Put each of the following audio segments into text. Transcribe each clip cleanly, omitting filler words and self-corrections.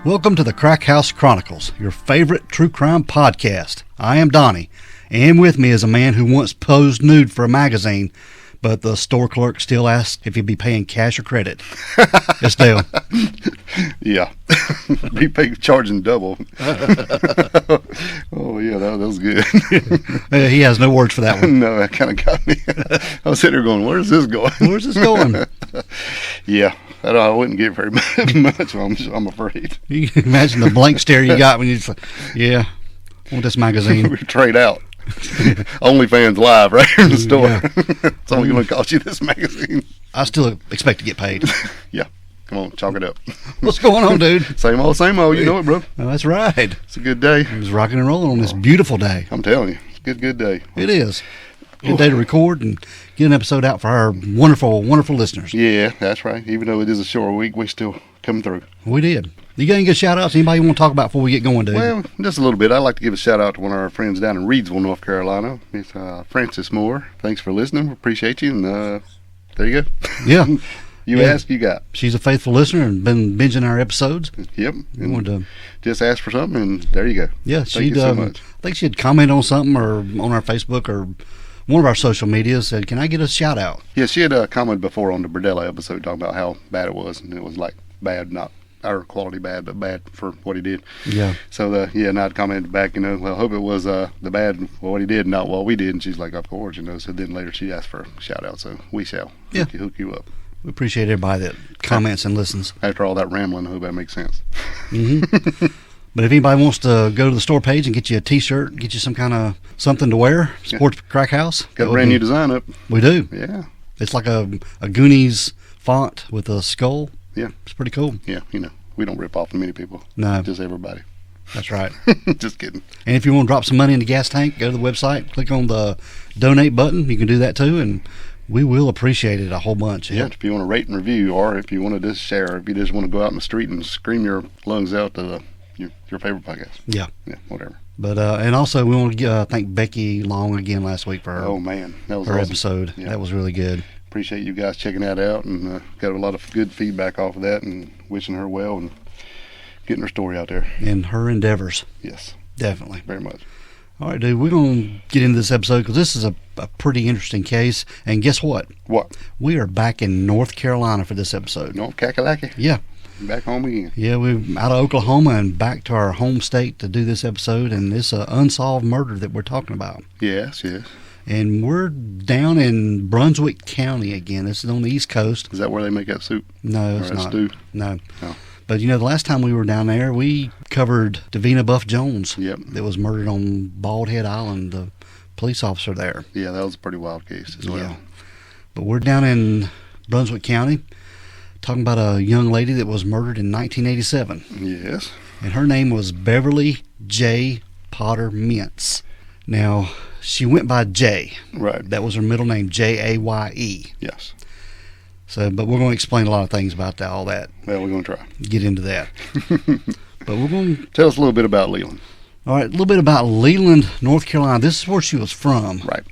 Welcome to the Crack House Chronicles, your favorite true crime podcast. I am Donnie, and with me is a man who once posed nude for a magazine, but the store clerk still asked if he'd be paying cash or credit. It's Dale. Yeah. Be charging double. Oh, yeah, that was good. He has no words for that one. No, that kind of got me. I was sitting there going, where's this going? Where's this going? Yeah. I wouldn't get very much, I'm afraid. You can imagine the blank stare you got when you just like, yeah, I want this magazine. We trade out. OnlyFans live right here in the store. Yeah. It's only going to cost you this magazine. I still expect to get paid. Yeah. Come on, chalk it up. What's going on, dude? Same old, same old. You know it, bro. Oh, that's right. It's a good day. It was rocking and rolling on this beautiful day. I'm telling you. It's a good day. It is. Good day to record and get an episode out for our wonderful, wonderful listeners. Yeah, that's right. Even though it is a short week, we still come through. We did. You got any good shout-outs? Anybody you want to talk about before we get going, dude? Well, just a little bit. I'd like to give a shout-out to one of our friends down in Reedsville, North Carolina. It's Francis Moore. Thanks for listening. Appreciate you. And there you go. Yeah. You ask, you got. She's a faithful listener and been binging our episodes. Yep. Wanted to, just ask for something, and there you go. Yeah, Thank you so much. I think she had commented on something or on our Facebook or one of our social medias, said, can I get a shout-out? Yeah, she had commented before on the Burdella episode talking about how bad it was, and it was like bad, not our quality bad, but bad for what he did. Yeah. So, and I'd commented back, well, hope it was the bad for what he did, not what we did. And she's like, of course, So then later she asked for a shout-out, so we shall hook you up. We appreciate everybody that comments and listens. After all that rambling, I hope that makes sense. Mm-hmm. But if anybody wants to go to the store page and get you a T-shirt, get you some kind of something to wear, support the Crack House. Got a brand new design up. We do. Yeah. It's like a Goonies font with a skull. Yeah. It's pretty cool. Yeah, we don't rip off many people. No. Just everybody. That's right. Just kidding. And if you want to drop some money in the gas tank, go to the website, click on the donate button. You can do that too, and we will appreciate it a whole bunch. Yeah, if you want to rate and review, or if you want to just share, if you just want to go out in the street and scream your lungs out to your favorite podcast. Yeah. Yeah, whatever. But and also we want to thank Becky Long again last week for her. Oh man, that was her awesome. episode. Yeah. That was really good. Appreciate you guys checking that out, and got a lot of good feedback off of that, and wishing her well and getting her story out there. And her endeavors. Yes. Definitely. Very much. All right, dude, we're going to get into this episode because this is a pretty interesting case. And guess what? What? We are back in North Carolina for this episode. North Kakalaki? Yeah. Back home again. Yeah, we're out of Oklahoma and back to our home state to do this episode. And it's an unsolved murder that we're talking about. Yes, yes. And we're down in Brunswick County again. This is on the East Coast. Is that where they make that soup? No, it's not. Stew? No. Oh. But, the last time we were down there, we covered Davina Buff Jones. Yep. That was murdered on Bald Head Island, the police officer there. Yeah, that was a pretty wild case as well. Yeah. But we're down in Brunswick County talking about a young lady that was murdered in 1987. Yes. And her name was Beverly Jaye Potter Mintz. Now, she went by Jay. Right. That was her middle name, Jaye. Yes. So, but we're going to explain a lot of things about all that. Well, we're going to try. Get into that. But we're going to tell us a little bit about Leland. All right, a little bit about Leland, North Carolina. This is where she was from. Right.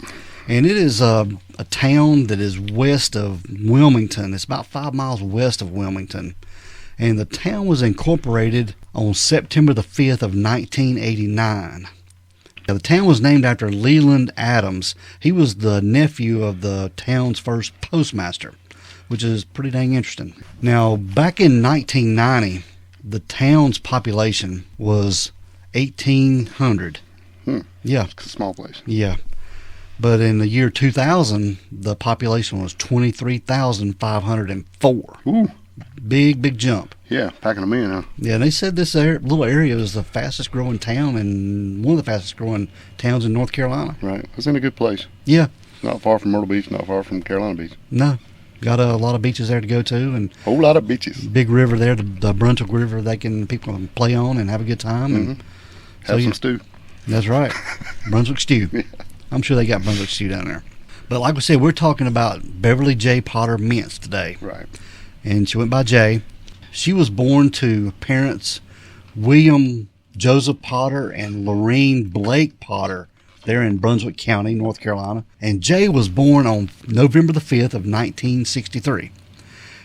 And it is a town that is west of Wilmington. It's about 5 miles west of Wilmington. And the town was incorporated on September the 5th of 1989. Now, the town was named after Leland Adams. He was the nephew of the town's first postmaster, which is pretty dang interesting. Now, back in 1990, the town's population was 1,800. Yeah. It's a small place. Yeah. But in the year 2000, the population was 23,504. Ooh. Big jump. Yeah, packing them in, huh? Yeah, and they said this little area was the fastest growing town and one of the fastest growing towns in North Carolina. Right. It's in a good place. Yeah. Not far from Myrtle Beach, not far from Carolina Beach. No. Got a lot of beaches there to go to, and whole lot of beaches. Big river there, the Brunswick River. People can play on and have a good time and have some stew. That's right, Brunswick stew. Yeah. I'm sure they got Brunswick stew down there. But like we said, we're talking about Beverly Jaye Potter Mintz today. Right. And she went by Jay. She was born to parents William Joseph Potter and Lorene Blake Potter. They're in Brunswick County, North Carolina. And Jay was born on November the 5th of 1963.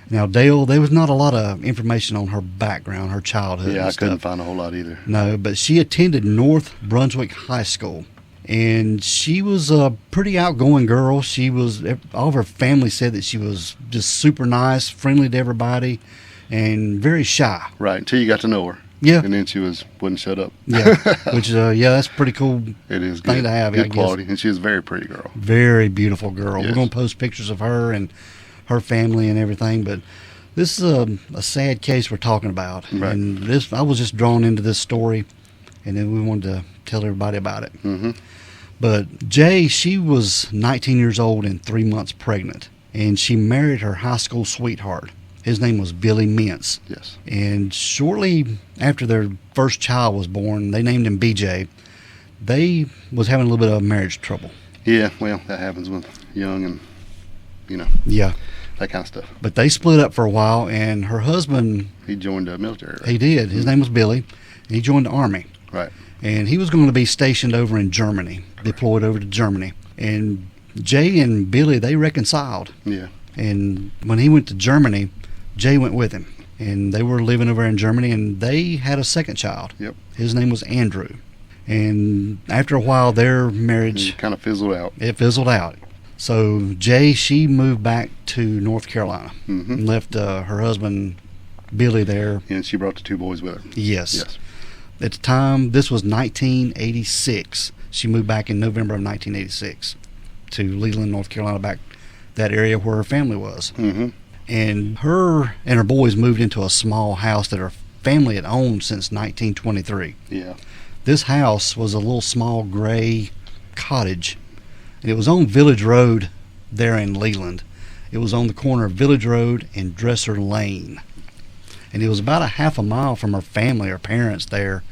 Now, Dale, there was not a lot of information on her background, her childhood. Yeah, and I couldn't stuff. find a whole lot either. No, but she attended North Brunswick High School, and she was a pretty outgoing girl. All of her family said that she was just super nice, friendly to everybody, and very shy. Right, until you got to know her. Yeah. And then she wouldn't shut up. Yeah, which that's pretty cool. It is thing good. to have. Good I quality, guess. and she was a very pretty girl. Very beautiful girl. Yes. We're gonna post pictures of her and her family and everything, but this is a sad case we're talking about. Right. And I was just drawn into this story, and then we wanted to tell everybody about it. Mm-hmm. But Jay, she was 19 years old and 3 months pregnant, and she married her high school sweetheart. His name was Billy Mintz. Yes. And shortly after their first child was born, they named him BJ. They was having a little bit of marriage trouble. Yeah, well, that happens when young and, Yeah. that kind of stuff. But they split up for a while, and her husband, He joined the military, right? he did. His name was Billy, and he joined the Army. Right. And he was going to be stationed over in Germany, deployed over to Germany. And Jay and Billy, they reconciled. Yeah. And when he went to Germany, Jay went with him. And they were living over in Germany, and they had a second child. Yep. His name was Andrew. And after a while, their marriage, It kind of fizzled out. it fizzled out. So Jay, she moved back to North Carolina Mm-hmm. and left her husband, Billy, there. And she brought the two boys with her. Yes. Yes. At the time, this was 1986. She moved back in November of 1986 to Leland, North Carolina, back that area where her family was. Mm-hmm. And her and her boys moved into a small house that her family had owned since 1923. Yeah. This house was a little small gray cottage, and it was on Village Road there in Leland. It was on the corner of Village Road and Dresser Lane. And it was about a half a mile from her family, her parents there.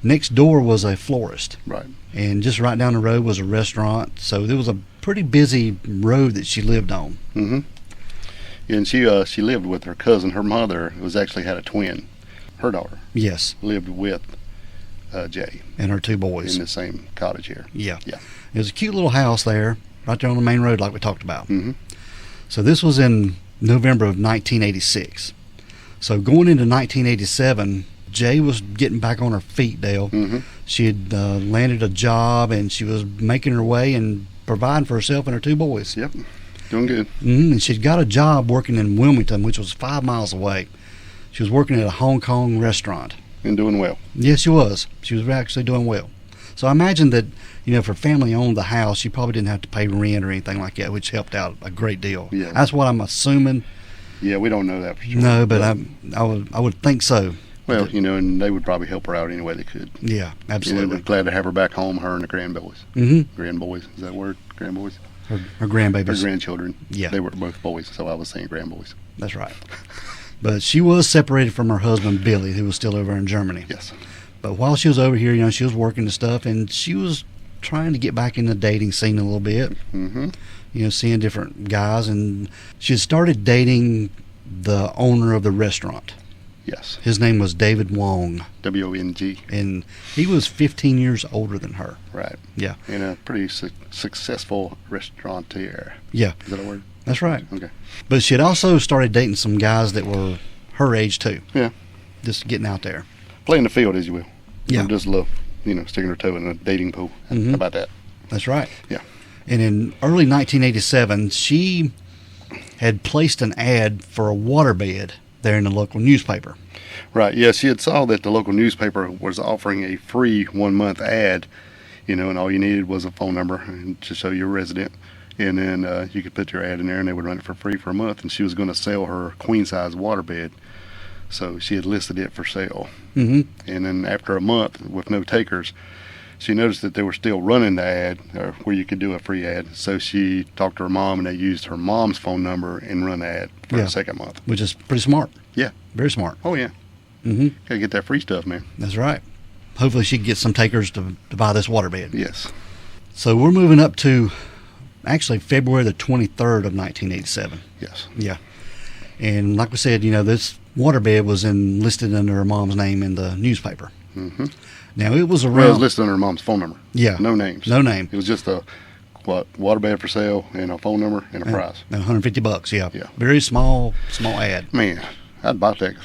Next door was a florist. Right. And just right down the road was a restaurant. So there was a pretty busy road that she lived on. Mm-hmm. And she lived with her cousin. Her mother had a twin. Her daughter Yes. lived with Jay And her two boys. in the same cottage here. Yeah. Yeah. It was a cute little house there, right there on the main road like we talked about. Mm-hmm. So this was in November of 1986. So going into 1987, Jay was getting back on her feet, Dale. Mm-hmm. She had landed a job, and she was making her way and providing for herself and her two boys. Yep. Doing good. And she'd got a job working in Wilmington, which was 5 miles away. She was working at a Hong Kong restaurant. And doing well. Yes, she was. She was actually doing well. So I imagine that, if her family owned the house, she probably didn't have to pay rent or anything like that, which helped out a great deal. Yeah. That's what I'm assuming. Yeah, we don't know that for sure. No, but I would think so. Well, and they would probably help her out any way they could. Yeah, absolutely. We're glad to have her back home, her and the grandboys. Mm-hmm. Grandboys, is that a word? Grandboys? Her grandbabies. Her grandchildren. Yeah. They were both boys, so I was saying grandboys. That's right. But she was separated from her husband, Billy, who was still over in Germany. Yes. But while she was over here, she was working and stuff, and she was trying to get back in the dating scene a little bit. Mm-hmm. Seeing different guys, and she had started dating the owner of the restaurant. Yes. His name was David Wong, W-O-N-G. and he was 15 years older than her. Right. Yeah. And a pretty successful restaurateur. Yeah, Is that a word? that's right. Okay. But she had also started dating some guys that were her age too. Yeah. Just getting out there. Playing the field, as you will. Yeah. Just love, sticking her toe in a dating pool. Mhm. How about that? That's right. Yeah. And in early 1987, she had placed an ad for a waterbed there in the local newspaper. Right. Yeah, she had saw that the local newspaper was offering a free 1 month ad, and all you needed was a phone number to show you're a resident. And then you could put your ad in there and they would run it for free for a month. And she was going to sell her queen size waterbed. So she had listed it for sale. Mm-hmm. And then after a month with no takers, she noticed that they were still running the ad, or where you could do a free ad. So she talked to her mom, and they used her mom's phone number and run the ad for the second month. Which is pretty smart. Yeah. Very smart. Oh, yeah. Mm-hmm. Gotta get that free stuff, man. That's right. Hopefully she can get some takers to buy this waterbed. Yes. So we're moving up to actually February the 23rd of 1987. Yes. Yeah. And like we said, this waterbed was listed under her mom's name in the newspaper. Mm-hmm. Now it was Well, it around. was listed under her mom's phone number. Yeah. No names. No name. It was just a waterbed for sale and a phone number and a price. And $150, yeah. Yeah. Very small ad. Man, I'd bought that.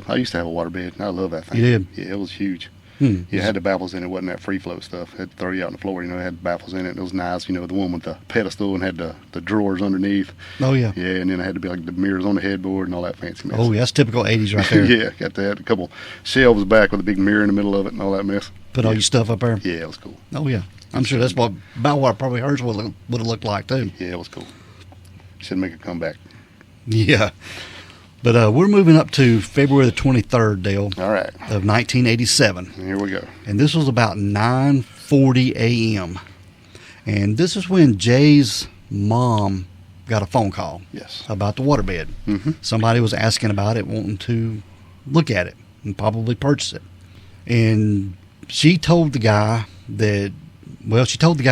I used to have a waterbed. I love that thing. You did? Yeah, it was huge. Hmm. Yeah, it had the baffles in it. It wasn't that free flow stuff. It had to throw you out on the floor. It had baffles in it. It was nice. The one with the pedestal and had the drawers underneath. Oh, yeah. Yeah, and then it had to be like the mirrors on the headboard and all that fancy mess. Oh, yeah, that's typical 80s right there. Yeah, got that. A couple shelves back with a big mirror in the middle of it and all that mess. Put all your stuff up there. Yeah, it was cool. Oh, yeah. I'm sure that's about what probably hers would have looked like, too. Yeah, it was cool. Should make a comeback. Yeah. But we're moving up to February the 23rd, Dale. All right. Of 1987. Here we go. And this was about 9:40 a.m. And this is when Jay's mom got a phone call. Yes. About the waterbed. Mm-hmm. Somebody was asking about it, wanting to look at it and probably purchase it. And she told the guy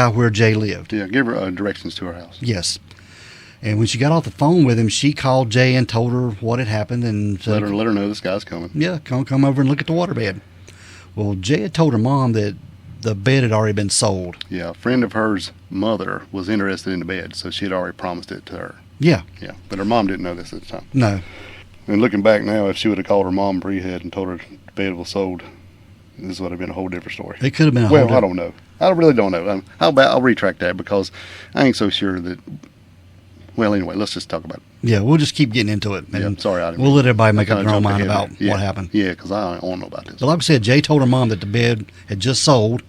where Jay lived. Yeah, give her directions to her house. Yes. And when she got off the phone with him, she called Jay and told her what had happened and said, Let her know this guy's coming. Yeah, come over and look at the waterbed. Well, Jay had told her mom that the bed had already been sold. Yeah, a friend of hers mother was interested in the bed, so she had already promised it to her. Yeah. Yeah, but her mom didn't know this at the time. No. And looking back now, if she would have called her mom pre-head and told her the bed was sold, this would have been a whole different story. It could have been I don't know. I really don't know. I'll retract that because I ain't so sure that. Well, anyway, let's just talk about it. Yeah, we'll just keep getting into it. And yeah, sorry, I didn't. We'll let everybody make up up their own mind about what happened. Yeah, because I don't know about this. But like I said, Jay told her mom that the bed had just sold,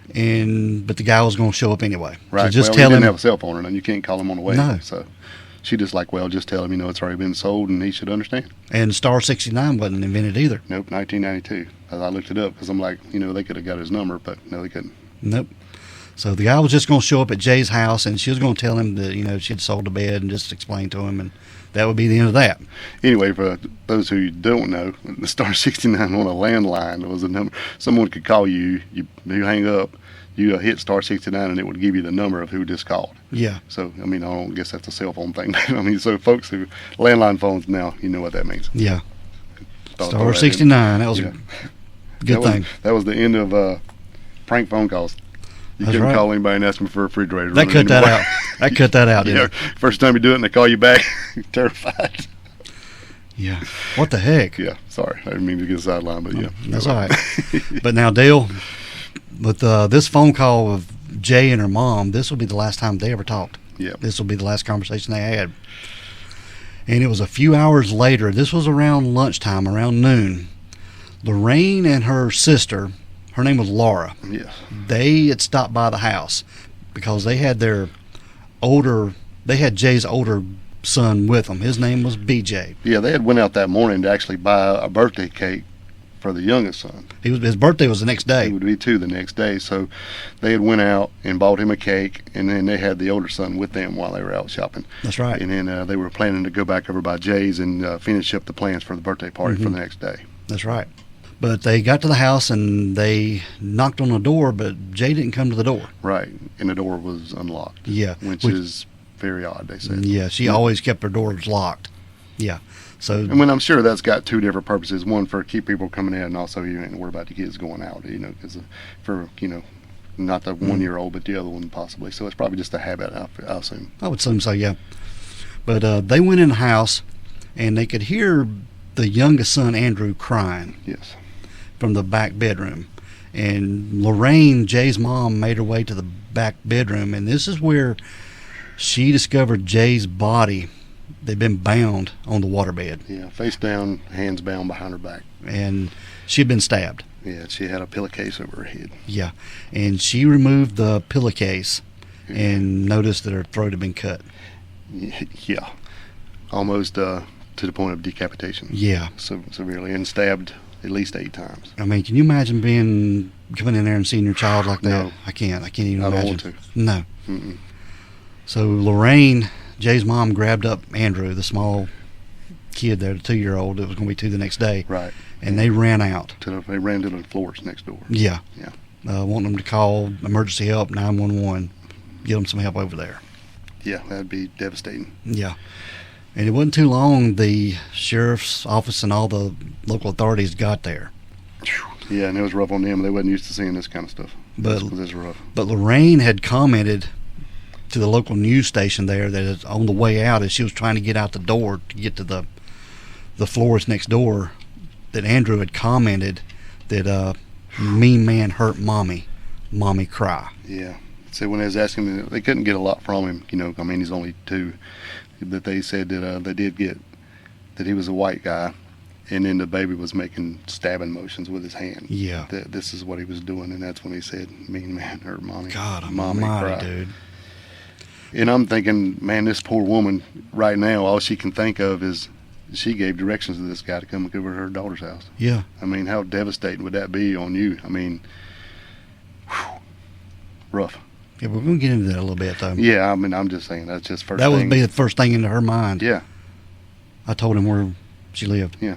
but the guy was going to show up anyway. Right. So just he tell didn't him. have a cell phone, and you can't call him on the way. No. So she just just tell him, it's already been sold, and he should understand. And Star 69 wasn't invented either. Nope, 1992. I looked it up because I'm like, they could have got his number, but no, they couldn't. Nope. So the guy was just going to show up at Jay's house, and she was going to tell him that, she had sold the bed and just explain to him, and that would be the end of that. Anyway, for those who don't know, the Star 69 on a landline was a number. Someone could call you, you hang up, you hit Star 69, and it would give you the number of who just called. Yeah. So, I don't guess that's a cell phone thing. So folks who, landline phones now, you know what that means. Yeah. Star 69, that was a good thing. That was the end of prank phone calls. You couldn't call anybody and ask them for a refrigerator. That cut that out. That cut that out, didn't it? First time you do it and they call you back, you're terrified. Yeah. What the heck? Yeah, sorry. I didn't mean to get a sideline, but yeah. That's all right. But now, Dale, with this phone call of Jay and her mom, this will be the last time they ever talked. Yeah. This will be the last conversation they had. And it was a few hours later. This was around lunchtime, around noon. Lorraine and her sister, her name was Laura. Yes. They had stopped by the house because they had Jay's older son with them. His name was BJ. Yeah, they had went out that morning to actually buy a birthday cake for the youngest son. His birthday was the next day. It would be 2 the next day. So they had went out and bought him a cake, and then they had the older son with them while they were out shopping. That's right. And then they were planning to go back over by Jay's and finish up the plans for the birthday party for the next day. That's right. But they got to the house and they knocked on the door, but Jay didn't come to the door. Right. And the door was unlocked. Yeah. Which is very odd, they said. Yeah, she always kept her doors locked. Yeah. So, and when I'm sure that's got 2 different purposes. One, for keep people coming in, and also you ain't worried about the kids going out, because for, not the 1-year-old, but the other one possibly. So it's probably just a habit, I assume. I would assume so, yeah. But they went in the house and they could hear the youngest son, Andrew, crying. Yes. From the back bedroom. And Lorraine, Jay's mom, made her way to the back bedroom, and this is where she discovered Jay's body. They'd been bound on the waterbed. Yeah, face down, hands bound behind her back. And she'd been stabbed. Yeah, she had a pillowcase over her head. Yeah, and she removed the pillowcase and noticed that her throat had been cut. Yeah, almost to the point of decapitation. Yeah. Severely, and stabbed at least 8 times. I mean, can you imagine coming in there and seeing your child like that? No. I can't even imagine. I don't want to. No. Mm-mm. So Lorraine, Jay's mom, grabbed up Andrew, the small kid there, the 2-year-old that was going to be 2 the next day. Right. And they ran out. They ran to the floors next door. Yeah. Yeah. Wanting them to call emergency help, 911, get them some help over there. Yeah, that'd be devastating. Yeah. And it wasn't too long, the sheriff's office and all the local authorities got there. Yeah, and it was rough on them. They wasn't used to seeing this kind of stuff. But it was rough. But Lorraine had commented to the local news station there that is on the way out, as she was trying to get out the door to get to the florist next door, that Andrew had commented that mean man hurt mommy cry. Yeah. So when they was asking him, they couldn't get a lot from him. I mean, he's only 2. But they said that they did get that he was a white guy, and then the baby was making stabbing motions with his hand. Yeah. That this is what he was doing, and that's when he said, mean man hurt mommy. God mommy almighty, cry. dude. And I'm thinking, man, this poor woman right now, all she can think of is she gave directions to this guy to come over to her daughter's house. Yeah. I mean, how devastating would that be on you? I mean, whew, rough. Yeah, we're going to get into that a little bit, though. Yeah, I mean, I'm just saying, that's just first That thing. would be the first thing into her mind. Yeah. I told him where she lived. Yeah.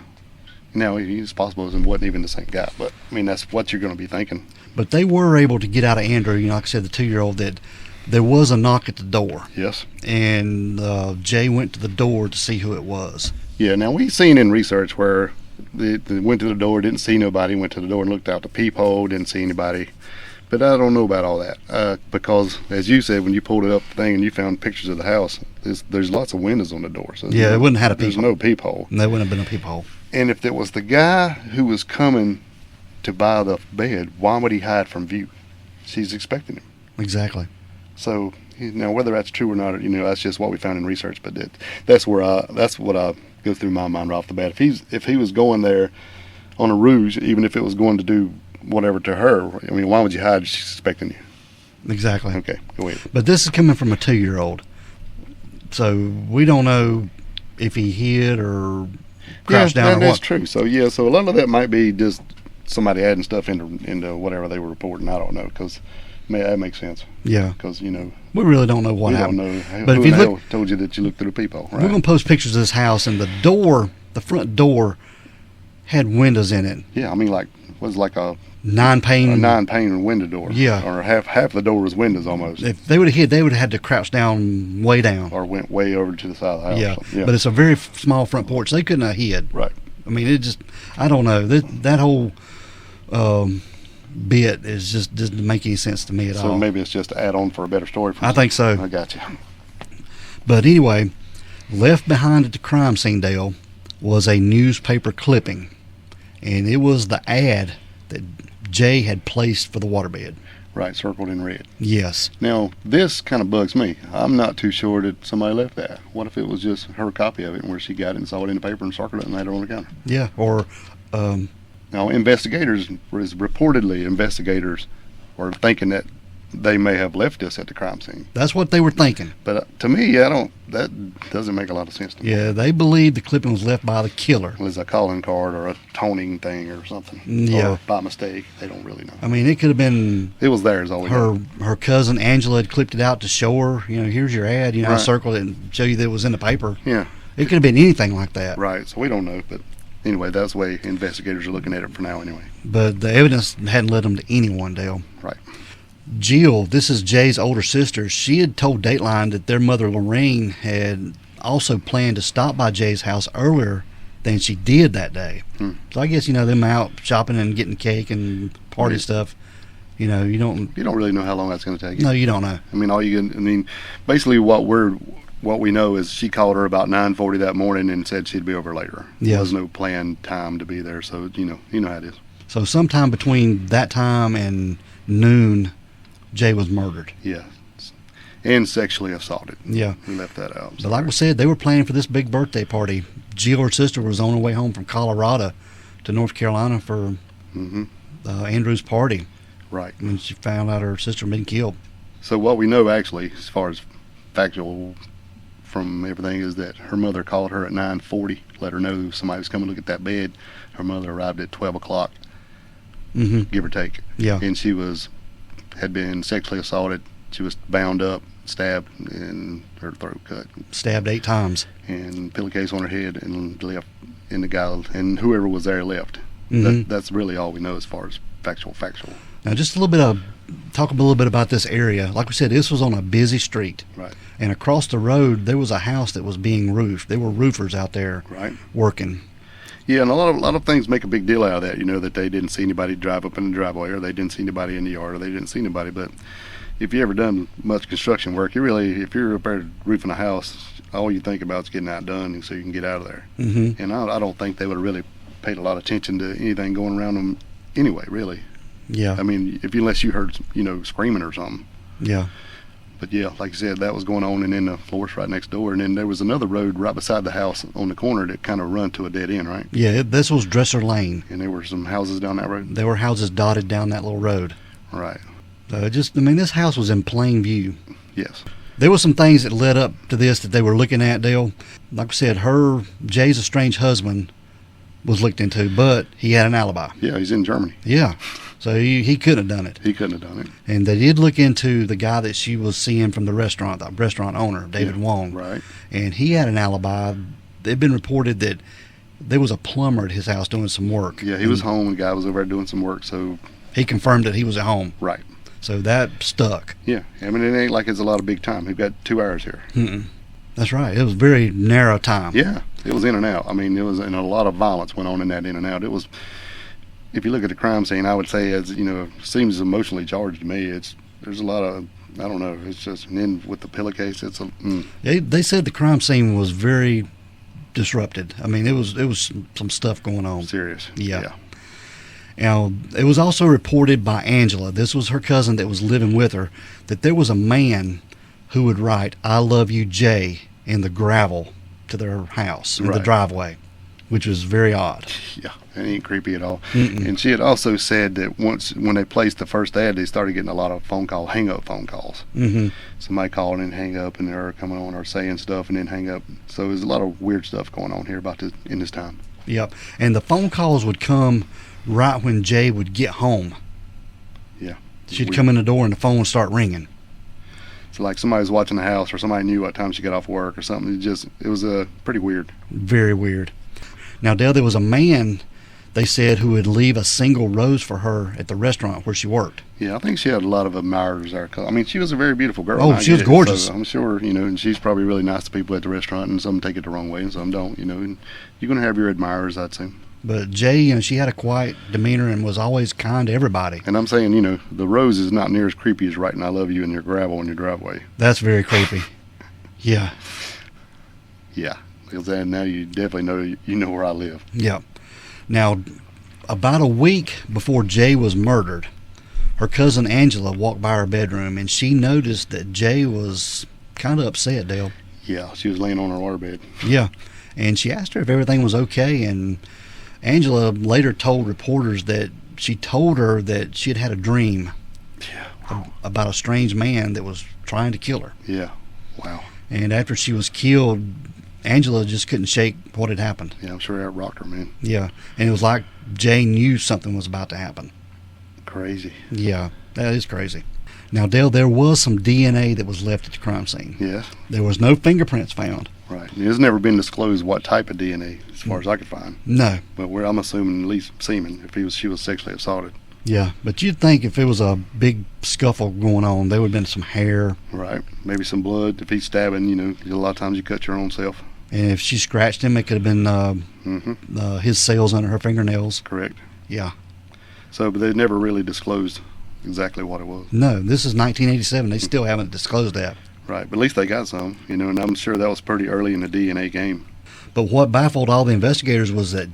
Now, it's possible it wasn't even the same guy, but, I mean, that's what you're going to be thinking. But they were able to get out of Andrew, like I said, the 2-year-old, that there was a knock at the door. Yes. And Jay went to the door to see who it was. Yeah, now we've seen in research where they went to the door, didn't see nobody, went to the door and looked out the peephole, didn't see anybody. But I don't know about all that because, as you said, when you pulled it up the thing and you found pictures of the house, there's lots of windows on the door. So Yeah, it wouldn't have had a There's peephole. no peephole. And there wouldn't have been a peephole. And if it was the guy who was coming to buy the bed, why would he hide from view? She's expecting him. Exactly. So, whether that's true or not, that's just what we found in research. But that's what I go through my mind right off the bat. If he was going there on a ruse, even if it was going to do whatever to her, I mean, why would you hide? She's expecting you. Exactly. Okay, go ahead. But this is coming from a 2-year-old. So we don't know if he hid or crouched down or that's what. true. So so a lot of that might be just somebody adding stuff into whatever they were reporting. I don't know, because that makes sense. Yeah. Because We really don't know what we happened. don't know. But Who if you in the look- hell told you that you looked through the peephole, right? We're going to post pictures of this house, and the front door had windows in it. Yeah, I mean, was like a 9-pane. 9-pane window door. Yeah. Or half the door was windows almost. If they would have hid, they would have had to crouch down, way down. Or went way over to the side of the house. Yeah. But it's a very small front porch. They couldn't have hid. Right. I mean, I don't know. That whole bit doesn't make any sense to me at all. So maybe it's just to add on for a better story. I think so. I got you. But anyway, left behind at the crime scene, Dale, was a newspaper clipping. And it was the ad that Jay had placed for the waterbed. Right, circled in red. Yes. Now, this kind of bugs me. I'm not too sure that somebody left that. What if it was just her copy of it, where she got it and saw it in the paper and circled it and laid it on the counter? Yeah. Or Now, investigators are thinking that they may have left this at the crime scene. that's what they were thinking. But to me, that doesn't make a lot of sense to me. Yeah, they believed the clipping was left by the killer. It was a calling card or a toning thing or something. Yeah. Or by mistake. They don't really know. I mean, it could have been It was there, is all we know. her cousin Angela had clipped it out to show her, here's your ad, I Right. circled it and show you that it was in the paper. Yeah, It could have been anything like that. right. So we don't know. But anyway, that's the way investigators are looking at it for now anyway. But the evidence hadn't led them to anyone, Dale. Right. Jill, this is Jay's older sister, she had told Dateline that their mother Lorraine had also planned to stop by Jay's house earlier than she did that day. So I guess, them out shopping and getting cake and party stuff, you don't... You don't really know how long that's going to take. No, you don't know. I mean, basically what we know is she called her about 9:40 that morning and said she'd be over later. Yes. There was no planned time to be there, so you know how it is. So sometime between that time and noon, Jay was murdered. Yeah, and sexually assaulted. Yeah. We left that out. But like we said, they were planning for this big birthday party. Jill, her sister, was on her way home from Colorado to North Carolina for Andrew's party Right. when she found out her sister had been killed. So what we know actually, as far as factual from everything, is that her mother called her at 9:40, let her know somebody was coming to look at that bed. Her mother arrived at 12 o'clock, give or take. Yeah. And she had been sexually assaulted. She was bound up, stabbed, and her throat cut, Stabbed 8 times. and pillowcase on her head, and left. And the guy and whoever was there left. That's really all we know as far as factual. Now, just talk a little bit about this area. Like we said, this was on a busy street. Right. And across the road, there was a house that was being roofed. There were roofers out there Right. working. Yeah, and a lot of things make a big deal out of that. That they didn't see anybody drive up in the driveway, or they didn't see anybody in the yard, or they didn't see anybody. But if you ever done much construction work, if you're up there roofing a house, all you think about is getting that done, so you can get out of there. Mm-hmm. And I don't think they would have really paid a lot of attention to anything going around them anyway, really. Yeah. I mean, unless you heard, screaming or something. Yeah. But yeah, like I said, that was going on, and then the forest right next door, and then there was another road right beside the house on the corner that kind of run to a dead end, right? Yeah, this was Dresser Lane. And there were some houses down that road? There were houses dotted down that little road. Right. This house was in plain view. Yes. There were some things that led up to this that they were looking at, Dale. Like I said, Jay's estranged husband was looked into, but he had an alibi. Yeah, he's in Germany. Yeah. So he couldn't have done it. He couldn't have done it. And they did look into the guy that she was seeing from the restaurant owner, David Wong. Right. And he had an alibi. It had been reported that there was a plumber at his house doing some work. Yeah, he was home, and the guy was over there doing some work, so... He confirmed that he was at home. Right. So that stuck. Yeah. I mean, it ain't like it's a lot of big time. We've got 2 hours here. Mm-mm. That's right. It was very narrow time. Yeah. It was in and out. I mean, and a lot of violence went on in that in and out. It was... If you look at the crime scene, I would say, seems emotionally charged to me. There's a lot of, I don't know, it's just, and then with the pillowcase, it's They said the crime scene was very disrupted. I mean, it was some stuff going on. Serious. Yeah. Now, it was also reported by Angela, this was her cousin that was living with her, that there was a man who would write, "I love you, Jay," in the gravel to their house, in the driveway, which was very odd. Yeah. It ain't creepy at all. Mm-mm. And she had also said that when they placed the first ad, they started getting a lot of hang-up phone calls. Mm-hmm. Somebody calling and hang up, and they're coming on or saying stuff and then hang up. So there's a lot of weird stuff going on here in this time. Yep. And the phone calls would come right when Jay would get home. Yeah. She'd come in the door and the phone would start ringing. It's like somebody was watching the house, or somebody knew what time she got off work or something. It was pretty weird. Very weird. Now, Dale, there was a man, they said, who would leave a single rose for her at the restaurant where she worked. Yeah, I think she had a lot of admirers there. I mean, she was a very beautiful girl. Oh, she was gorgeous. So I'm sure, and she's probably really nice to people at the restaurant, and some take it the wrong way and some don't, and you're going to have your admirers, I'd say. But Jay, she had a quiet demeanor and was always kind to everybody. And I'm saying, the rose is not near as creepy as writing "I love you" in your gravel in your driveway. That's very creepy. Yeah. Yeah. Because now you definitely know where I live. Yeah. Now, about a week before Jay was murdered, her cousin Angela walked by her bedroom, and she noticed that Jay was kind of upset, Dale. Yeah, she was laying on her waterbed. Yeah. And she asked her if everything was okay, and Angela later told reporters that she told her that she had had a dream about a strange man that was trying to kill her. Yeah. Wow. And after she was killed, Angela just couldn't shake what had happened. Yeah, I'm sure that rocked her, man. Yeah. And it was like Jay knew something was about to happen. Crazy. Yeah, that is crazy. Now, Dale, there was some DNA that was left at the crime scene. Yes. There was no fingerprints found. Right. It has never been disclosed what type of DNA, as far as I could find. No. But I'm assuming at least semen, if she was sexually assaulted. Yeah, but you'd think if it was a big scuffle going on, there would have been some hair. Right. Maybe some blood. If he's stabbing, a lot of times you cut your own self. And if she scratched him, it could have been his cells under her fingernails. Correct. Yeah. So, but they never really disclosed exactly what it was. No, this is 1987. They still haven't disclosed that. Right, but at least they got some, and I'm sure that was pretty early in the DNA game. But what baffled all the investigators was that,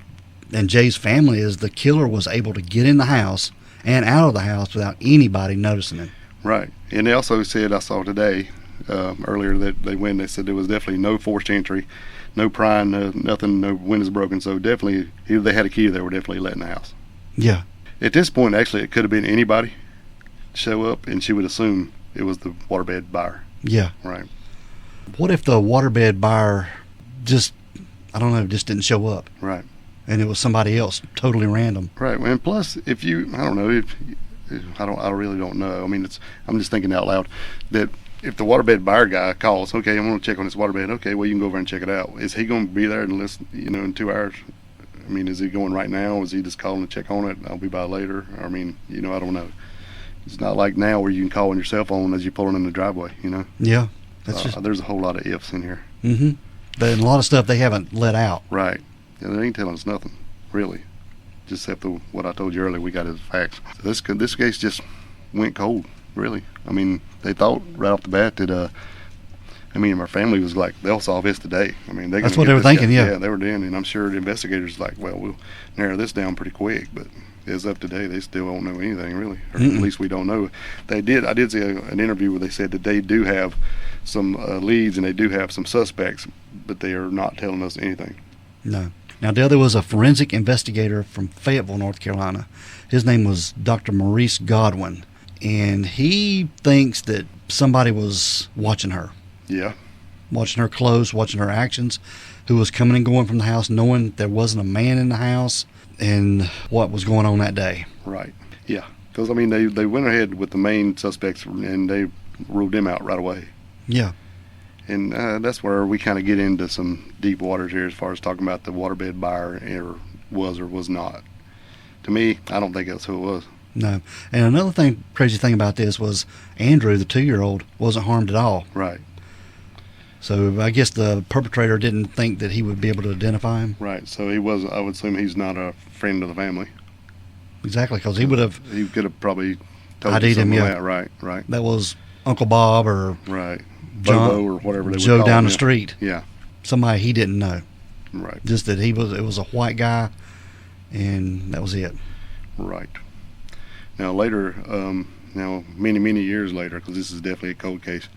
and Jay's family, is the killer was able to get in the house and out of the house without anybody noticing him. Right, and they also said, I saw today, earlier, that they said there was definitely no forced entry, no prying, nothing, no windows broken, so definitely, if they had a key, they were definitely let in the house. Yeah. At this point, actually, it could have been anybody show up, and she would assume it was the waterbed buyer. Yeah. Right. What if the waterbed buyer just didn't show up? Right. And it was somebody else, totally random. Right. And plus, I really don't know. I mean, I'm just thinking out loud that if the waterbed buyer guy calls, okay, I'm going to check on this waterbed. Okay, well, you can go over and check it out. Is he going to be there in 2 hours? I mean, is he going right now? Is he just calling to check on it? I'll be by later. I mean, I don't know. It's not like now where you can call on your cell phone as you're pulling in the driveway, Yeah. There's a whole lot of ifs in here. Mm-hmm. And a lot of stuff they haven't let out. Right. Yeah, they ain't telling us nothing, really. Just except what I told you earlier, we got as facts. So this case just went cold, really. I mean, they thought right off the bat that, our family was like, they'll solve this today. I mean, that's what they were thinking, yeah. Yeah, they were doing, and I'm sure the investigators like, well, we'll narrow this down pretty quick, but as of today, they still don't know anything, really. Or at least we don't know. I did see an interview where they said that they do have some leads and they do have some suspects, but they are not telling us anything. No. Now, there was a forensic investigator from Fayetteville, North Carolina. His name was Dr. Maurice Godwin, and he thinks that somebody was watching her. Yeah. Watching her close, watching her actions, who was coming and going from the house, knowing there wasn't a man in the house, and what was going on that day. Right. Yeah. Because, I mean, they went ahead with the main suspects, and they ruled them out right away. Yeah. And that's where we kind of get into some deep waters here as far as talking about the waterbed buyer was or was not. To me, I don't think that's who it was. No. And another crazy thing about this was Andrew, the 2-year-old, wasn't harmed at all. Right. So I guess the perpetrator didn't think that he would be able to identify him. Right. So I would assume he's not a friend of the family. Exactly, because he could have probably told ID'd him, yeah. Right. That was Uncle Bob or right. John, Bobo or whatever they would Joe call down him. the street. Yeah. Somebody he didn't know. Right. Just that it was a white guy, and that was it. Right. Now later, many years later, because this is definitely a cold case,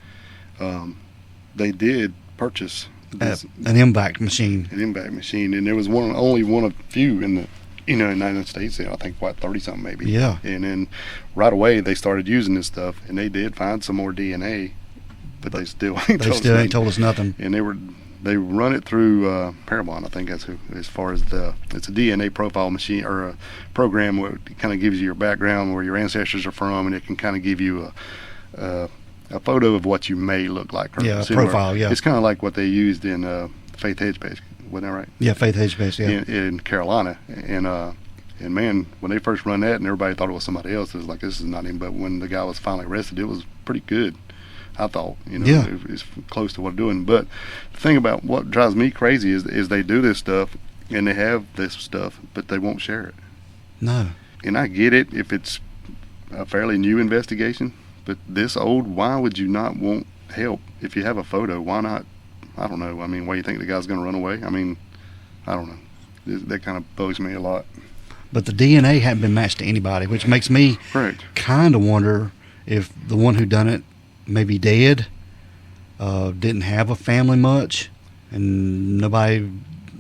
they did purchase An MVAC machine. An MVAC machine, and there was only one of few in the United States. I think 30-something maybe. Yeah. And then right away they started using this stuff, and they did find some more DNA, but they still ain't told us nothing. And they run it through Parabon, I think that's who. As far as it's a DNA profile machine or a program where it kind of gives you your background, where your ancestors are from, and it can kind of give you a photo of what you may look like. Yeah, a profile. Yeah. It's kind of like what they used in Faith Hedgepace. Wasn't that right? Yeah, Faith Hedgepace. Yeah. In Carolina, and man, when they first run that, and everybody thought it was somebody else, it was like, this is not him. But when the guy was finally arrested, it was pretty good. I thought, Yeah. it's close to what they're doing. But the thing about what drives me crazy is they do this stuff, and they have this stuff, but they won't share it. No. And I get it if it's a fairly new investigation, but this old, why would you not want help? If you have a photo, why not? I don't know. I mean, why do you think the guy's going to run away? I mean, I don't know. That kind of bugs me a lot. But the DNA hadn't been matched to anybody, which makes me kind of wonder if the one who done it may be dead, didn't have a family much, and nobody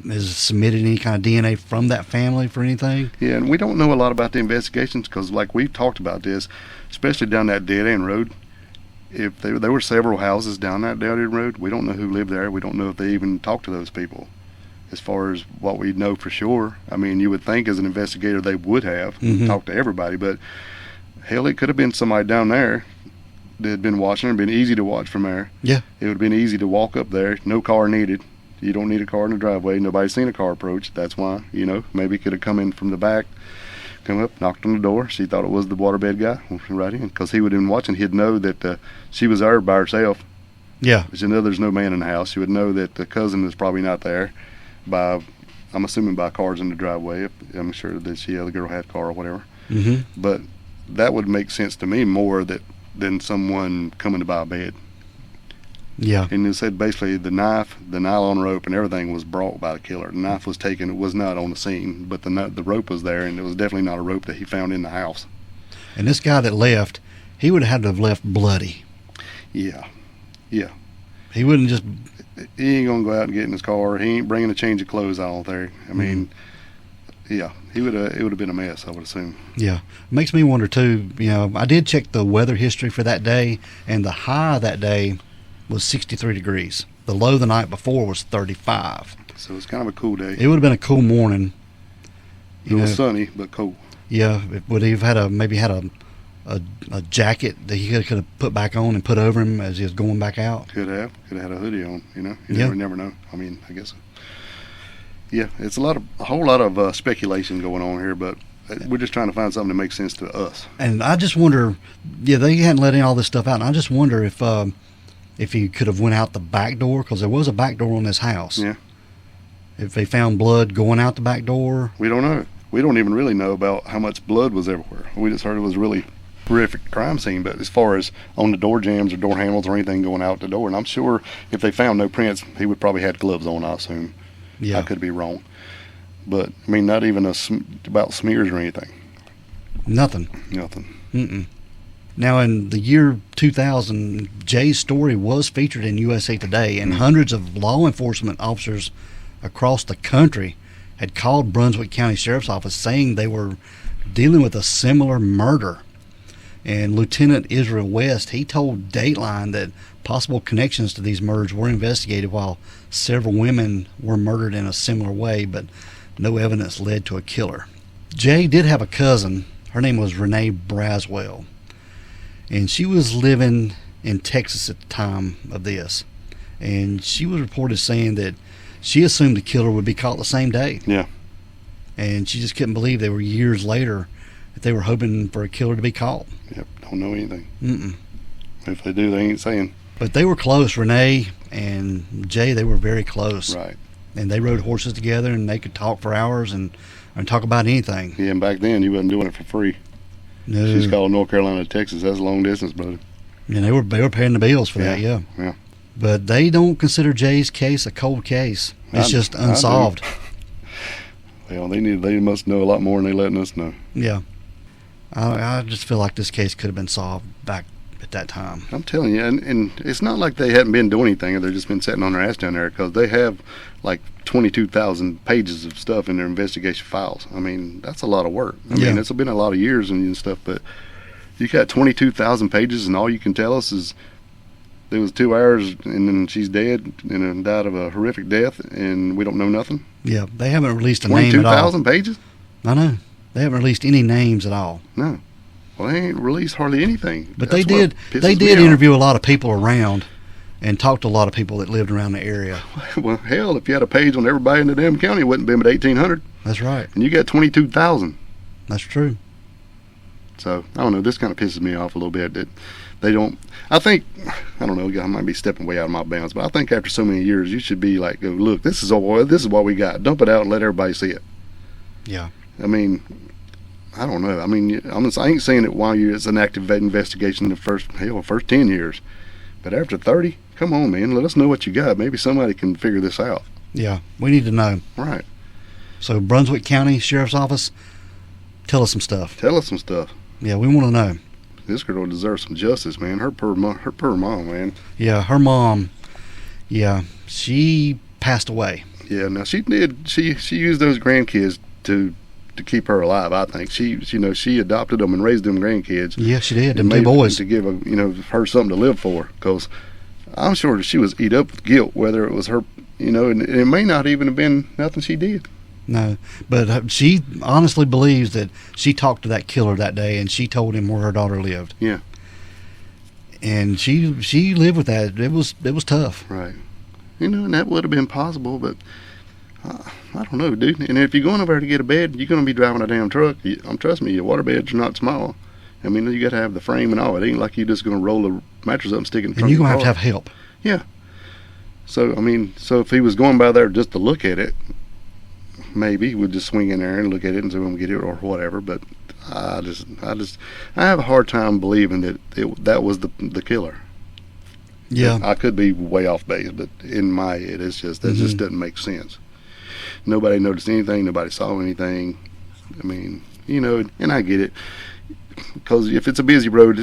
has submitted any kind of DNA from that family for anything. Yeah, and we don't know a lot about the investigations because, like we've talked about this, especially down that dead-end road. If there were several houses down that dead-end road, we don't know who lived there. We don't know if they even talked to those people. As far as what we know for sure, I mean, you would think as an investigator they would have talked to everybody, but hell, it could have been somebody down there that had been watching. It'd been easy to watch from there. Yeah. It would have been easy to walk up there. No car needed. You don't need a car in the driveway. Nobody's seen a car approach. That's why, maybe could have come in from the back, come up, knocked on the door. She thought it was the waterbed guy, went right in. Because he would have been watching. He'd know that she was there by herself. Yeah. She'd know there's no man in the house. She would know that the cousin is probably not there. I'm assuming by cars in the driveway. I'm sure that the girl had a car or whatever. Mm-hmm. But that would make sense to me more than someone coming to buy a bed. Yeah. And it said basically the knife, the nylon rope, and everything was brought by the killer. The knife was taken. It was not on the scene, but the rope was there, and it was definitely not a rope that he found in the house. And this guy that left, he would have had to have left bloody. Yeah. He wouldn't just... He ain't going to go out and get in his car. He ain't bringing a change of clothes out there. I mean, yeah, it would have been a mess, I would assume. Yeah. Makes me wonder, too, I did check the weather history for that day, and the high that day was 63 degrees. The low the night before was 35. So it's kind of a cool day. It would have been a cool morning. It was sunny, but cool. Yeah, would he have had a jacket that he could have put back on and put over him as he was going back out? Could have had a hoodie on. You Yeah. never know. I mean, I guess. Yeah, it's a whole lot of speculation going on here, but we're just trying to find something that makes sense to us. And I just wonder, they hadn't let all this stuff out, and I just wonder if he could have went out the back door, because there was a back door on this house. Yeah. If they found blood going out the back door. We don't know. We don't even really know about how much blood was everywhere. We just heard it was a really horrific crime scene, but as far as on the door jambs or door handles or anything going out the door, and I'm sure if they found no prints, he would probably had gloves on, I assume. Yeah. I could be wrong. But, I mean, not even about smears or anything. Nothing. Nothing. Now, in the year 2000, Jaye's story was featured in USA Today, and hundreds of law enforcement officers across the country had called Brunswick County Sheriff's Office saying they were dealing with a similar murder. And Lieutenant Israel West, he told Dateline that possible connections to these murders were investigated while several women were murdered in a similar way, but no evidence led to a killer. Jaye did have a cousin. Her name was Renee Braswell, and she was living in Texas at the time of this. And she was reported saying that she assumed the killer would be caught the same day. Yeah. And she just couldn't believe they were years later that they were hoping for a killer to be caught. Yep, don't know anything. If they do, they ain't saying. But they were close. Renee and Jaye, they were very close. Right. And they rode horses together, and they could talk for hours and talk about anything. Yeah, and back then, you wasn't doing it for free. No. She's called North Carolina to Texas. That's a long distance, brother. And they were paying the bills for that, yeah. Yeah. But they don't consider Jaye's case a cold case. It's just unsolved. Well, they must know a lot more than they letting us know. Yeah. I just feel like this case could have been solved back at that time. I'm telling you, and it's not like they hadn't been doing anything or they've just been sitting on their ass down there, because they have like 22,000 pages of stuff in their investigation files. I mean, that's a lot of work. I mean, it's been a lot of years and stuff, but you got 22,000 pages and all you can tell us is there was 2 hours and then she's dead and died of a horrific death and we don't know nothing. Yeah, they haven't released a name at all. 22,000 pages? I know. They haven't released any names at all. No. Well, they ain't released hardly anything. But they did interview a lot of people around and talk to a lot of people that lived around the area. Well, hell, if you had a page on everybody in the damn county, it wouldn't have been but 1,800. That's right. And you got 22,000. That's true. So, I don't know, this kind of pisses me off a little bit that they don't, I don't know, I might be stepping way out of my bounds, but I think after so many years, you should be like, go, look, this is what we got. Dump it out and let everybody see it. Yeah. I mean, I don't know. I mean, I ain't saying it while it's an active investigation the first 10 years. But after 30, come on, man, let us know what you got. Maybe somebody can figure this out. Yeah, we need to know. Right. So Brunswick County Sheriff's Office, tell us some stuff. Tell us some stuff. Yeah, we want to know. This girl deserves some justice, man. Her poor mom, man. Yeah, her mom, she passed away. Yeah, now she did. She used those grandkids to keep her alive. I think she adopted them and raised them grandkids. Yeah, she did. Them 2 boys to give her something to live for. Because I'm sure that she was eat up with guilt, whether it was her, and it may not even have been nothing she did. No, but she honestly believes that she talked to that killer that day and she told him where her daughter lived. Yeah. And she lived with that. It was tough. Right. And that would have been possible, but I don't know, dude. And if you're going over there to get a bed, you're going to be driving a damn truck. Trust me, your water beds are not small. I mean, you got to have the frame and all. It ain't like you're just going to roll the mattress up and stick it in the trunk. And you're going to have help. Yeah. So, I mean, if he was going by there just to look at it, maybe he would just swing in there and look at it and say, "I'm get it," or whatever. But I have a hard time believing that that was the killer. Yeah. I could be way off base, but in my head, it's just that just doesn't make sense. Nobody noticed anything. Nobody saw anything. I mean, and I get it, because if it's a busy road,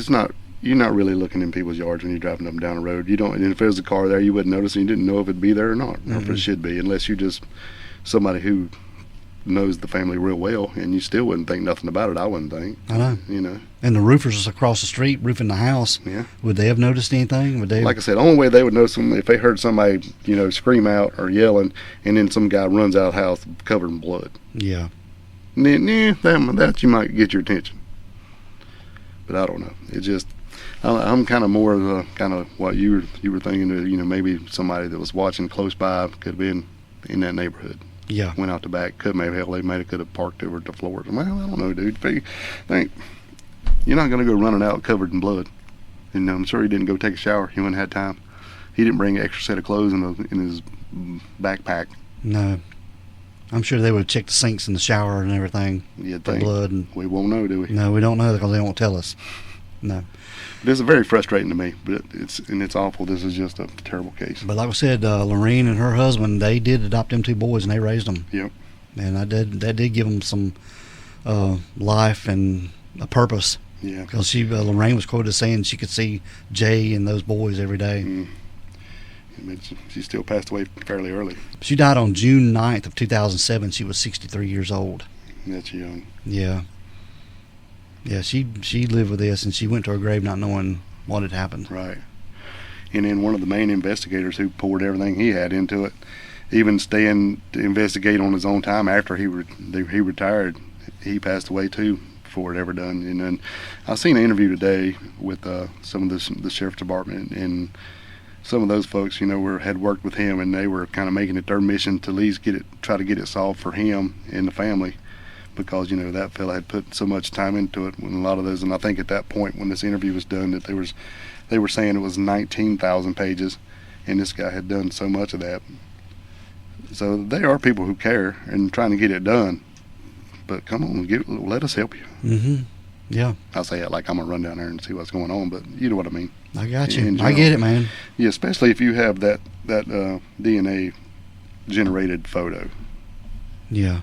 you're not really looking in people's yards when you're driving up and down the road. You don't. And if there's a car there, you wouldn't notice, and you didn't know if it'd be there or not, or if it should be, unless you just somebody who knows the family real well, and you still wouldn't think nothing about it. I wouldn't think. I know. And the roofers across the street roofing the house. Yeah. Would they have noticed anything? Like I said, the only way they would know if they heard somebody, scream out or yelling, and then some guy runs out of the house covered in blood. Yeah. And then, that you might get your attention. But I don't know. It just, I'm kind of more of the kind of what you were thinking that, maybe somebody that was watching close by could have been in that neighborhood. Yeah. Went out the back. Could have parked over at the floor. Well, I don't know, dude. You're not going to go running out covered in blood. And I'm sure he didn't go take a shower. He wouldn't have had time. He didn't bring an extra set of clothes in his backpack. No. I'm sure they would check the sinks in the shower and everything. You'd for think. blood. And, We won't know, do we? no, we don't know because they won't tell us. No. This is very frustrating to me, but it's awful. This is just a terrible case. But like I said, Lorene and her husband, they did adopt them 2 boys and they raised them. Yep. And that did give them some life and a purpose. Yeah. Because Lorraine was quoted as saying she could see Jay and those boys every day. She still passed away fairly early. She died on June 9th of 2007. She was 63 years old. That's young. Yeah. Yeah, she lived with this, and she went to her grave not knowing what had happened. Right. And then one of the main investigators who poured everything he had into it, even staying to investigate on his own time after he retired, he passed away too before it ever done. And then I seen an interview today with some of the sheriff's department, and some of those folks, had worked with him, and they were kind of making it their mission to at least try to get it solved for him and the family, because that fella had put so much time into it. When a lot of those, and I think at that point when this interview was done, that they were saying it was 19,000 pages, and this guy had done so much of that. So there are people who care and trying to get it done. But come on, let us help you. Mm-hmm. Yeah. I say it like I'm going to run down there and see what's going on, but you know what I mean. I got you. I get it, man. Yeah, especially if you have that DNA generated photo. Yeah.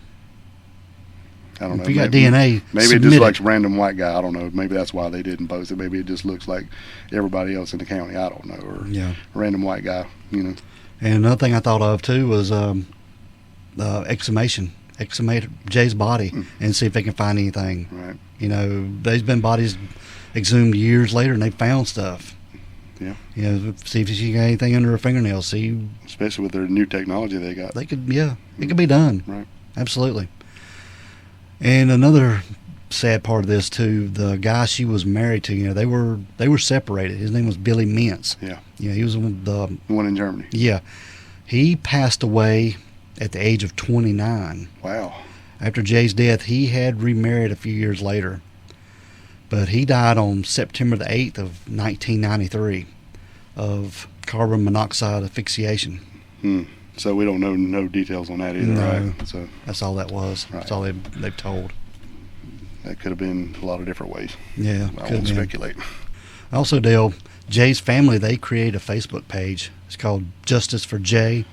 I don't know. If you got DNA, maybe it just looks random white guy. I don't know. Maybe that's why they didn't post it. Maybe it just looks like everybody else in the county. I don't know. Or random white guy, And another thing I thought of, too, was exhumation. Exhumate Jay's body and see if they can find anything. Right. There's been bodies exhumed years later and they found stuff. Yeah. See if you got anything under her fingernails. See, especially with their new technology they got. It could be done. Right. Absolutely. And another sad part of this too, the guy she was married to, they were separated. His name was Billy Mintz. Yeah. He was the one in Germany. Yeah. He passed away at the age of 29. Wow. After Jay's death, he had remarried a few years later. But he died on September the 8th of 1993 of carbon monoxide asphyxiation. So we don't know no details on that either, right? So that's all that was. Right. That's all they've told. That could have been a lot of different ways. Yeah. I won't speculate. Also, Dale, Jay's family, they created a Facebook page. It's called Justice for Jay.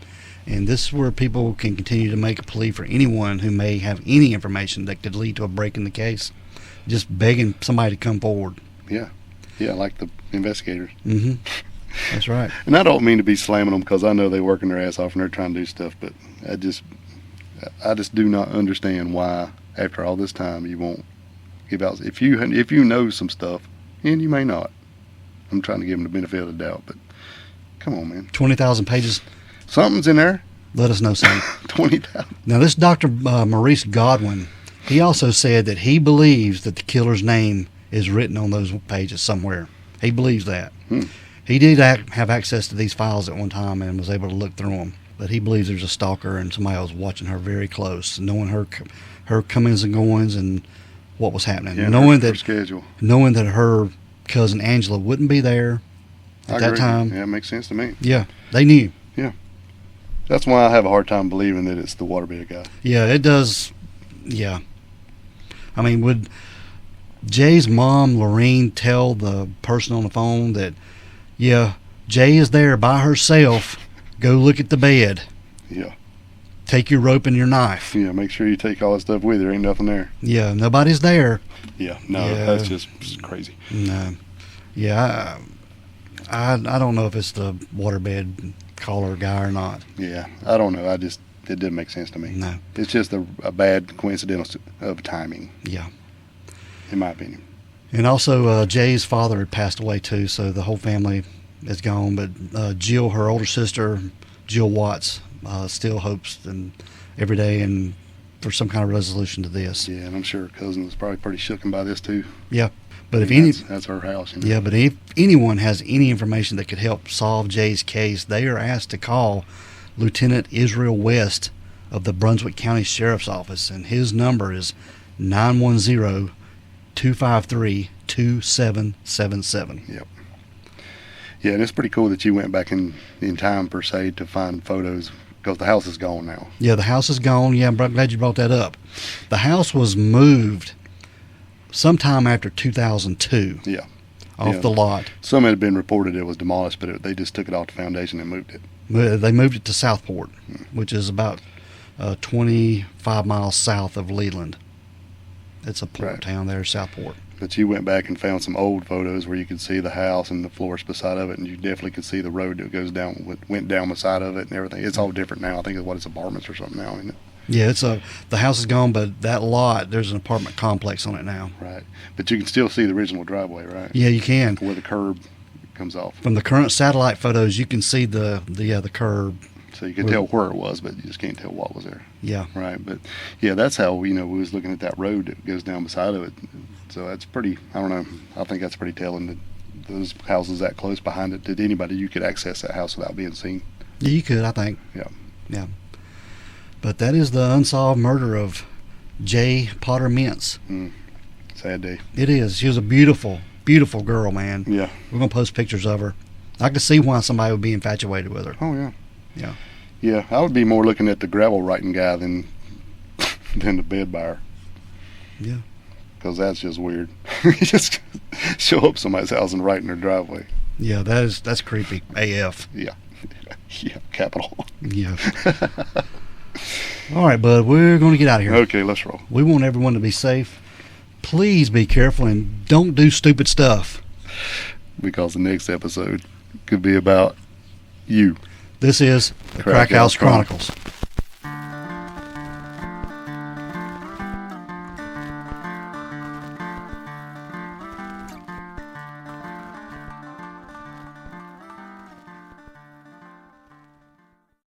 And this is where people can continue to make a plea for anyone who may have any information that could lead to a break in the case. Just begging somebody to come forward. Yeah. Yeah, like the investigators. Mm-hmm. That's right. And I don't mean to be slamming them, because I know they're working their ass off and they're trying to do stuff, but I just do not understand why, after all this time, you won't give out. If you know some stuff, and you may not. I'm trying to give them the benefit of the doubt, but come on, man. 20,000 pages. Something's in there. Let us know something. 20,000. Now, this Dr. Maurice Godwin, he also said that he believes that the killer's name is written on those pages somewhere. He believes that. He did have access to these files at one time and was able to look through them. But he believes there's a stalker and somebody was watching her very close, knowing her comings and goings and what was happening. Yeah, knowing her schedule. Knowing that her cousin Angela wouldn't be there at that time. Yeah, it makes sense to me. Yeah, they knew. Yeah. That's why I have a hard time believing that it's the waterbed guy. Yeah, it does. Yeah. I mean, would Jay's mom, Lorene, tell the person on the phone that, yeah, Jay is there by herself. Go look at the bed. Yeah. Take your rope and your knife. Yeah, make sure you take all that stuff with you. There ain't nothing there. Yeah, nobody's there. Yeah, no, that's just crazy. No. Yeah, I don't know if it's the waterbed caller guy or not. Yeah, I don't know. It didn't make sense to me. No. It's just a bad coincidence of timing. Yeah. In my opinion. And also, Jay's father had passed away too, so the whole family is gone. But Jill, her older sister, Jill Watts, still hopes and every day and for some kind of resolution to this. Yeah, and I'm sure her cousin was probably pretty shooken by this too. Yeah. But that's her house. Yeah, but if anyone has any information that could help solve Jay's case, they are asked to call Lieutenant Israel West of the Brunswick County Sheriff's Office, and his number is 910-253-2777. Yep. Yeah, and it's pretty cool that you went back in time, per se, to find photos Because the house is gone now. Yeah, the house is gone. Yeah, I'm glad you brought that up. The house was moved sometime after 2002. Yeah. Off the lot. Some had been reported it was demolished, but they just took it off the foundation and moved it. They moved it to Southport, which is about 25 miles south of Leland. It's a port town there, Southport. But you went back and found some old photos where you could see the house and the florist beside of it, and you definitely could see the road that goes down, went down beside of it and everything. It's all different now. I think it's apartments or something now, isn't it? Yeah, the house is gone, but that lot, there's an apartment complex on it now. Right. But you can still see the original driveway, right? Yeah, you can. Where the curb comes off. From the current satellite photos, you can see the curb. So you can tell where it was, but you just can't tell what was there. Yeah. Right. But yeah, that's how we was looking at that road that goes down beside of it. So that's pretty, I don't know, I think that's pretty telling that those houses that close behind it, that anybody, you could access that house without being seen. Yeah, you could, I think. Yeah. Yeah. But that is the unsolved murder of Jaye Potter Mintz. Sad day. It is. She was a beautiful, beautiful girl, man. Yeah. We're going to post pictures of her. I could see why somebody would be infatuated with her. Oh, yeah. Yeah. Yeah, I would be more looking at the gravel writing guy than the bed buyer. Yeah. Because that's just weird. You just show up somebody's house and write in their driveway. Yeah, that's creepy. AF. Yeah. Yeah, capital. Yeah. All right, bud, we're going to get out of here. Okay, let's roll. We want everyone to be safe. Please be careful and don't do stupid stuff. Because the next episode could be about you. This is the Crack House Chronicles.